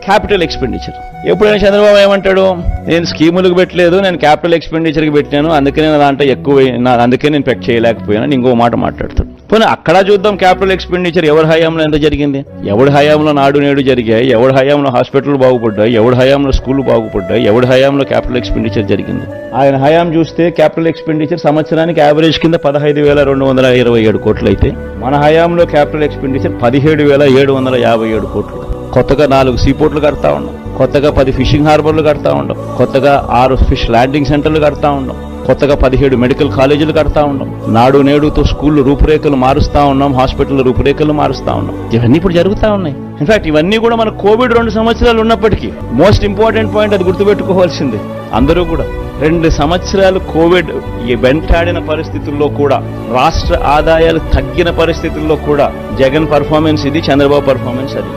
Capital expenditure. ఎప్పుడైనా చంద్రబాబు ఏమంటాడు, నేను స్కీములకు పెట్టలేదు, నేను క్యాపిటల్ ఎక్స్పెండిచర్కి పెట్టాను, అందుకనే నా దాంట్లో ఎక్కువ, అందుకే నేను పెట్ చేయలేకపోయాను, ఇంకో మాట మాట్లాడుతాడు. పోనీ అక్కడ చూద్దాం క్యాపిటల్ ఎక్స్పెండిచర్ ఎవరి హయాంలో ఎంత జరిగింది, ఎవడి హయాంలో నాడు నేడు జరిగాయి, ఎవడి హయాంలో హాస్పిటల్ బాగుపడ్డాయి, ఎవడి హయాంలో స్కూల్ బాగుపడ్డాయి, ఎవడి హయాంలో క్యాపిటల్ ఎక్స్పెండిచర్ జరిగింది. ఆయన హయాం చూస్తే క్యాపిటల్ ఎక్స్పెండిచర్ సంవత్సరానికి యావరేజ్ కింద 15,227 కోట్లు అయితే మన హయాంలో క్యాపిటల్ ఎక్స్పెండిచర్ 17,757 కోట్లు. కొత్తగా 4 సీపోర్ట్లు కడతా ఉన్నాం, కొత్తగా 10 ఫిషింగ్ హార్బర్లు కడతా ఉన్నాం, కొత్తగా 6 ఫిష్ ల్యాండింగ్ సెంటర్లు కడతా ఉన్నాం, కొత్తగా 17 మెడికల్ కాలేజీలు కడతా ఉన్నాం, నాడు నేడుతో స్కూళ్ళు రూపురేఖలు మారుస్తా ఉన్నాం, హాస్పిటల్ రూపురేఖలు మారుస్తా ఉన్నాం. ఇవన్నీ ఇప్పుడు జరుగుతూ ఉన్నాయి. ఇన్ఫాక్ట్ ఇవన్నీ కూడా మన కోవిడ్ 2 సంవత్సరాలు ఉన్నప్పటికీ మోస్ట్ ఇంపార్టెంట్ పాయింట్ అది గుర్తుపెట్టుకోవాల్సింది అందరూ కూడా. 2 సంవత్సరాలు కోవిడ్ వెంటాడిన పరిస్థితుల్లో కూడా, రాష్ట్ర ఆదాయాలు తగ్గిన పరిస్థితుల్లో కూడా జగన్ పర్ఫార్మెన్స్ ఇది, చంద్రబాబు పర్ఫార్మెన్స్ అది.